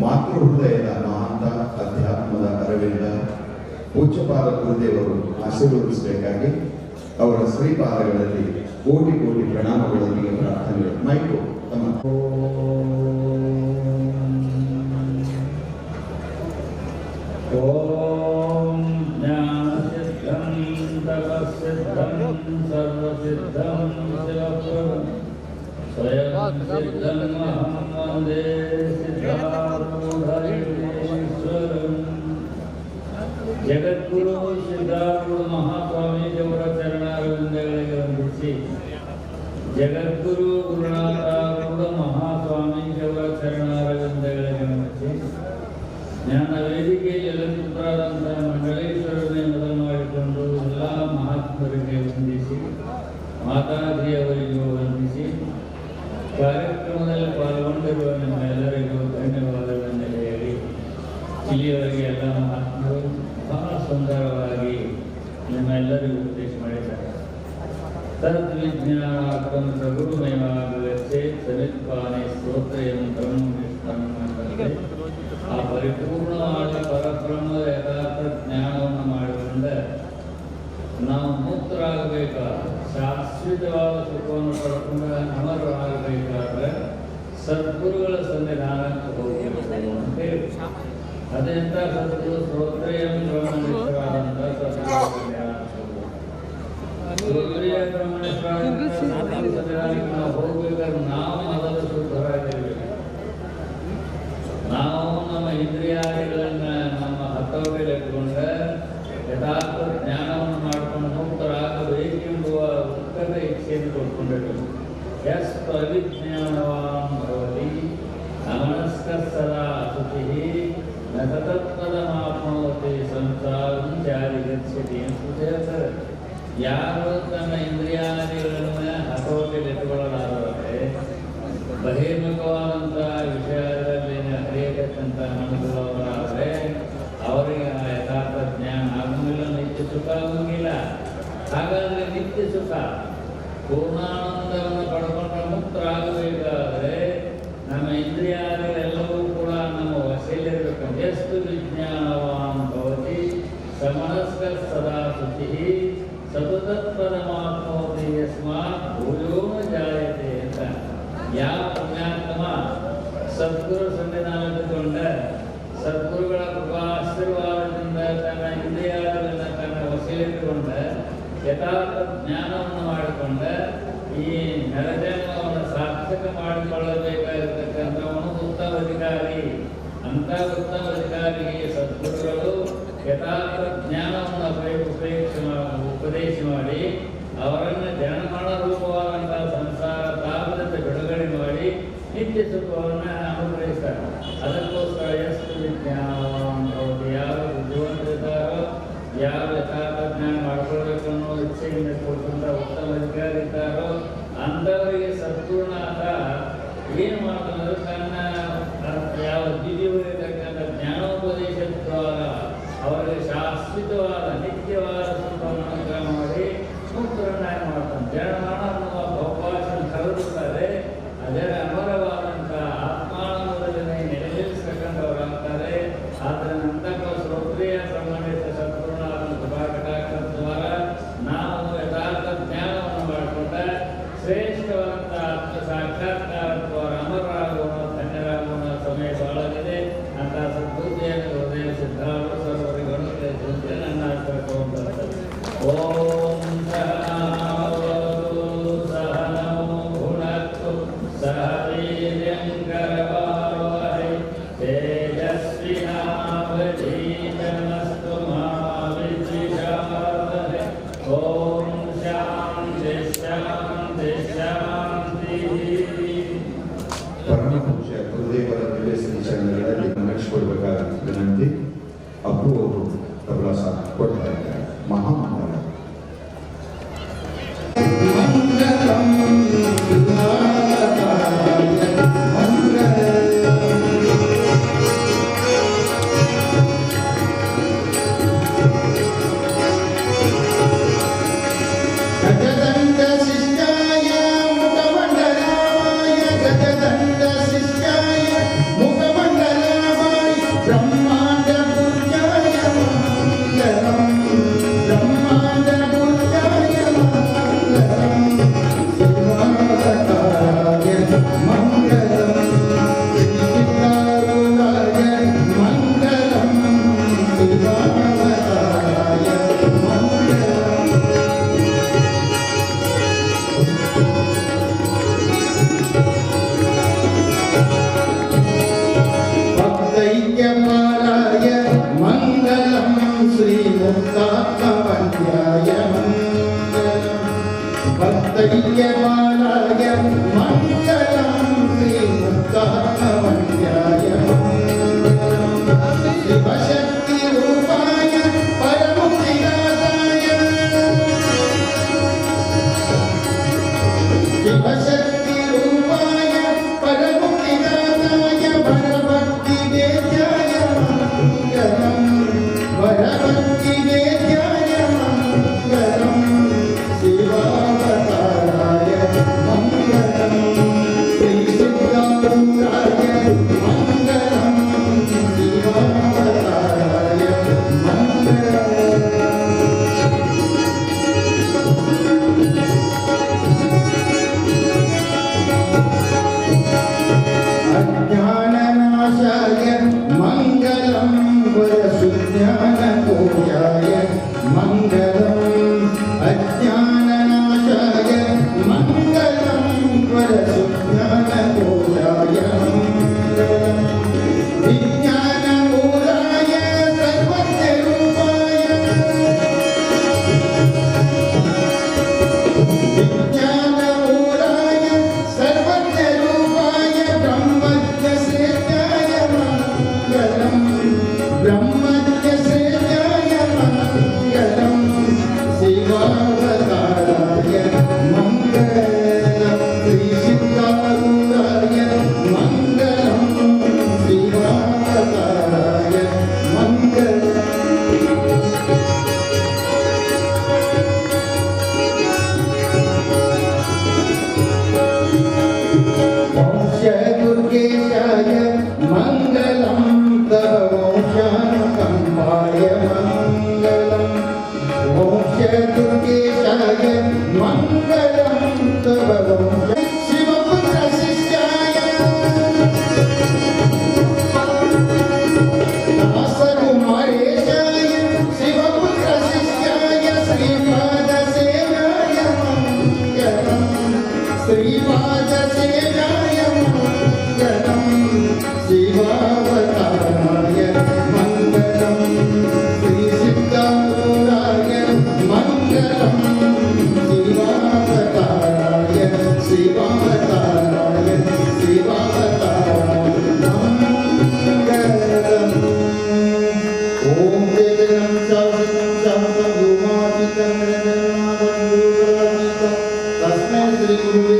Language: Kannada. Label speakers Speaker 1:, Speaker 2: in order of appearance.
Speaker 1: ಮಾತೃ ಹೃದಯದ ಮಹಾಂತ ಅಧ್ಯಾತ್ಮದ ಅರವಿಂದ ಪೂಜ್ಯಪಾದ ಗುರುದೇವರು ಆಶೀರ್ವದಿಸಬೇಕಾಗಿ ಅವರ ಶ್ರೀಪಾದಗಳಲ್ಲಿ ಕೋಟಿ ಕೋಟಿ ಪ್ರಣಾಮಗಳೊಂದಿಗೆ ಪ್ರಾರ್ಥನೆಗಳು. ಮೈಕು ತಮ್ಮ
Speaker 2: ಓಂ ಜ್ಞಾನಸಿದ್ಧಂ ತಪಸ್ಸಿದ್ಧಂ ಸರ್ವಸಿದ್ಧಂ ಶಿವಪ್ರಭಂ ಸ್ವಯಂ ಸಿದ್ಧಂ ಅಹಂ ವಂದೇ ಸಿದ್ಧಾರೂಢೇಶ್ವರಂ. ಜಗದ್ಗುರು ಸಿದ್ಧಾರೂಢ ಮಹಾಸ್ವಾಮೀಜಿಯವರ ಚರಣಾರವಿಂದಗಳಿಗೆ ವಂದಿಸಿ, ಜಗದ್ಗುರು ಗುರುನಾಥಾರೂಢ ಮಹಾಸ್ವಾಮೀಜಿಯವರ ಚರಣಾರವಿಂದಗಳಿಗೆ ವಂದಿಸಿ, ಜ್ಞಾನ ವೇದಿಕೆಯಲ್ಲಿ ಪುತ್ರರಾದಂತಹ ಮಂಡಲೇಶ್ವರನೇ ಮೊದಲು ಮಾಡಿಕೊಂಡು ಎಲ್ಲ ಮಹಾತ್ಮರಿಗೆ ವಂದಿಸಿ, ಮಾತಾಜಿಯವರಿಗೂ ವಂದಿಸಿ, ಕಾರ್ಯಕ್ರಮದಲ್ಲಿ ಪಾಲ್ಗೊಂಡಿರುವ ನಿಮ್ಮೆಲ್ಲರಿಗೂ ಧನ್ಯವಾದಗಳನ್ನು ಹೇಳಿ, ಇಲ್ಲಿಯವರೆಗೆ ಎಲ್ಲ ಮಹಾತ್ಮರು ಬಹಳ ಸುಂದರವಾಗಿ ನಿಮ್ಮೆಲ್ಲರಿಗೂ ಉಪದೇಶ ಮಾಡಿದ್ದಾರೆ. ತದ್ವಿಜ್ಞಾನಾತ್ಮಂ ಸಗುರುಮಯವಾಗಲೇ ಸಮಿತ್ಪಾನೆ ಸ್ತೋತ್ರಯಂತ್ರಂ ನಿಷ್ಠಂತೆ ಆ ಪರಿಪೂರ್ಣವಾದ ಪರಬ್ರಹ್ಮದ ಯಥಾರ್ಥ ಜ್ಞಾನವನ್ನು ಮಾಡಿಕೊಂಡ ನಾವು ಮುಕ್ತರಾಗಬೇಕಾದ ಶಾಶ್ವತವಾದ ಸುಖವನ್ನು ಪಡ್ಕೊಂಡ ಅಮರರಾಗಬೇಕಾದ್ರೆ ಸದ್ಗುರುಗಳ ಸನ್ನಿಧಾನಕ್ಕೆ ಹೋಗಬೇಕು ಅಂತ ಹೇಳಿ, ಅದೆಂತ ಸದ್ಗುರು ಶ್ರೋತ್ರಿಯಂ ಬ್ರಹ್ಮನಿಷ್ಠರಾದಂಥ ಶ್ರೋತ್ರಿಯ ಬ್ರಹ್ಮನಿಷ್ಠರಾದಂಥ ಸನ್ನಿಧಾನಕ್ಕೆ ನಾವು ಹೋಗ್ಬೇಕಾದ್ರೆ ನಾವು ಮೊದಲು ಶುದ್ಧರಾಗಿರ್ಬೇಕು. ನಾವು ನಮ್ಮ ಇಂದ್ರಿಯಾದಿಗಳನ್ನ ನಮ್ಮ ಹತ್ತೋಗೆ ಇಟ್ಕೊಂಡ ಯಥಾರ್ಥ ಜ್ಞಾನವನ್ನು ಮಾಡಿಕೊಂಡು ಮುಕ್ತರಾಗಬೇಕೆಂಬುವ ಉತ್ಕಟ ಇಚ್ಛೆಯನ್ನು ಕೊಟ್ಕೊಂಡಿರ್ಬೇಕು. ಎಷ್ಟು ಅವಿಜ್ಞಾನವಾನ್ ಭವತಿ ಅಮನಸ್ಕ ಸದಾ ಶುಚಿಃ ನ ಸತತ್ಪದಮಾಪ್ನೋತಿ ಸಂಸಾರಂ ಜಾರಿ ಗಚ್ಚತಿ ಅಂತ ಹೇಳ್ತಾರೆ. ಯಾರು ತನ್ನ ಇಂದ್ರಿಯಾದಿಗಳನ್ನ ಹತೋಟಿಯಲ್ಲಿ ಇಟ್ಟುಕೊಳ್ಳಲಾರದೆ ಬಹಿರ್ಮುಖವಾದಂತಹ ವಿಷಯದಲ್ಲಿ ಹರಿಯತಕ್ಕಂಥ ಮನಸ್ಸುಗಳವರಾದರೆ ಅವರಿಗೆ ಆ ಯಥಾರ್ಥ ಜ್ಞಾನ ಆಗುವುದಿಲ್ಲ, ನಿತ್ಯ ಸುಖ ಆಗುವುದಿಲ್ಲ. ಹಾಗಾದರೆ ನಿತ್ಯ ಸುಖ ಪೂರ್ಣಾನಂದವನ್ನು ಪಡ್ಕೊಂಡ್ರೆ ಮುಕ್ತರಾಗಬೇಕಾದರೆ ನಮ್ಮ ಇಂದ್ರಿಯಾದಿಗಳೆಲ್ಲವೂ ಕೂಡ ನಮ್ಮ ವಶೆಯಲ್ಲಿರಬೇಕು. ಎಷ್ಟು ವಿಜ್ಞಾನವಾನ್ ಭವತಿ ಸಮನಸ್ಕ ಸದಾ ಶುಚಿಃ ಸತತತ್ಪದಮಾಪ್ನೋತಿ ಯಸ್ಮಾತ್ ಭೂಯೋ ನ ಜಾಯತೆ ಅಂತ. ಯಾವ ಪುಣ್ಯಾತ್ಮ ಸದ್ಗುರು ಸನ್ನಿಧಾನಗೊಂಡ ಸದ್ಗುರುಗಳ ಕೃಪಾಶೀರ್ವಾದದಿಂದ ತನ್ನ ಇಂದ್ರಿಯಾದಿಗಳನ್ನ ತನ್ನ ವಶೆಯಲ್ಲಿಟ್ಟುಕೊಂಡ ಯಥಾರ್ಥ ಜ್ಞಾನವನ್ನು ಮಾಡಿಕೊಂಡ ಈ ನರಜನ್ಮವನ್ನು ಸಾರ್ಥಕ ಮಾಡಿಕೊಳ್ಳಬೇಕಾಗಿರ್ತಕ್ಕಂಥವನು ಉತ್ತಮ ಅಧಿಕಾರಿ. ಅಂಥ ಉತ್ತಮ ಅಧಿಕಾರಿಗೆ ಸದ್ಗುರುಗಳು ಯಥಾರ್ಥ ಜ್ಞಾನವನ್ನು ಉಪದೇಶ ಮಾಡಿ ಅವರನ್ನು ಜನಮಾನ ರೂಪವಾದಂತಹ ಸಂಸಾರ ತಾಪದಿಂದ ಬಿಡುಗಡೆ ಮಾಡಿ ನಿತ್ಯ ಸುಖವನ್ನು ಅನುಗ್ರಹಿಸ್ತಾರೆ. ಅದಕ್ಕೋಸ್ಕರ ಎಷ್ಟು ವಿಜ್ಞಾನವನ್ನು ಯಾರು ಬುದ್ಧಿವಂತರಿದ್ದಾರೋ, ಯಾರು ಯಥಾರ್ಥ ಜ್ಞಾನ ಮಾಡ್ಕೊಳ್ಬೇಕು ಅನ್ನೋ ಇಚ್ಛೆಯಿಂದ ಕೊಡ್ಕೊಂಡ ಉತ್ತಮ ಅಧಿಕಾರಿ ಇದ್ದಾರೋ ಅಂಥವರಿಗೆ ಸದ್ಗುರುನಾಥ ಏನು ಮಾಡ್ತಾರೆ, ತನ್ನ ಯಾವ ದಿವ್ಯವಾಗಿರ್ತಕ್ಕಂಥ ಜ್ಞಾನೋಪದೇಶದ ದ್ವಾರ ಅವರಿಗೆ ಶಾಶ್ವತವಾದ ನಿತ್ಯವಾದ ಸುಖವನ್ನು ಅನುಗ್ರಹ ಮಾಡಿ ಮುಕ್ತರನ್ನಾಗಿ ಮಾಡ್ತಾನೆ. ಜನಮಾನ ಅನ್ನುವ ಭೌಪಾಶನ ಕರೆದುತ್ತಾರೆ, ಅದರ ಅಮರವಾದಂಥ ಆತ್ಮಾನಂದದಲ್ಲಿ ನೆಲೆನಿಲ್ಲಿಸ್ತಕ್ಕಂಥವರಾಗ್ತಾರೆ. ಆದರೆ ನಂತರ ಶ್ರೋತ್ರಿಯ ಬ್ರಹ್ಮನಿಷ್ಠ ಸದ್ಗುರುನಾಥನ ಕೃಪಾಕಟಾಕ್ಷದ ದ್ವಾರ ನಾವು ಯಥಾರ್ಥ ಜ್ಞಾನವನ್ನು ಮಾಡಿಕೊಂಡ ಶ್ರೇಷ್ಠವಾದಂಥ ಆತ್ಮ ಸಾಕ್ಷಾತ್ಕಾರ ದ್ವಾರ ಅಮರರಾಗೋಣ, ಧನ್ಯರಾಗೋಣ. ಸಮಯ ಬಹಳವಿದೆ. ಅಂತ ಸದ್ಬುದ್ಧಿಯನ್ನು ಹೃದಯ ಸಿದ್ಧಾರು ಸರ್ವರಿಗೆ ಅನುಗ್ರಹಿಸುವಂತೆ ನನ್ನ ಆಶೀರ್ವಾದ. ಓಂ ಸಹನಾವತು ಸಹನೋ ಭುನಕ್ತು ಸಹ ವೀರ್ಯಂ ಕರವಾವಹೈ ತೇಜಸ್ವಿನಾವಧೀತಮಸ್ತು ಮಾ ವಿದ್ವಿಷಾವಹೈ. ಓಂ ಶಾಂತಿ ಶಾಂತಿ ಶಾಂತಿ.
Speaker 1: ಪರಮ ಪೂಜ್ಯ ಗುರುದೇವರ ದಿವ್ಯ ಶ್ರೀ ಚರಣಗಳಲ್ಲಿ ನಡೆಸಿಕೊಡ್ಬೇಕಾದ ವಿನಂತಿ. ಅಪ್ಪು ಅವರು ತಬಲಾ ಸಾಥ್ ಕೊಡ್ತಾ ಇದ್ದಾರೆ. ಮಹಾಮಂಗಳ
Speaker 3: ಮುಖಮಂಡಲ
Speaker 1: मङ्गलं शिवावताराय अज्ञाननाशाय मङ्गलं वरसुज्ञानपूजाय मङ्गलम् अज्ञाननाशाय मङ्गलं वरसुज्ञानपूजाय मङ्गलम् विज्ञानमूलाय सर्वज्ञरूपाय विज्ञानमूलाय सर्वज्ञरूपाय ब्रह्मज्ञसेव्याय मङ्गलम् ब्रह्मज्ञसेव्याय मङ्गलम् शिवावताराय मङ्गलम् श्रीसिद्धारूढाय मङ्गलम् शिवावताराय मङ्गलम् वंशदुर्गेशाय मङ्गलं तव वंशानुकम्पाय मङ्गलम् वंशदुर्गेशाय मङ्गलं तव वंश शिवपुत्रशिष्याय दासकुमारेशाय शिवपुत्रशिष्याय श्रीपादसेनाय मङ्गलम् श्रीपादसेनाय मङ्गलम् शिवावताराय मङ्गलम् श्रीसिद्धारूढाय मङ्गलम् शिवावताराय शिवावताराय शिवावताराय मङ्गलम् ॐ वेदनं शासनं शासनं व्योमातीतं तस्मै श्रीगुरुवे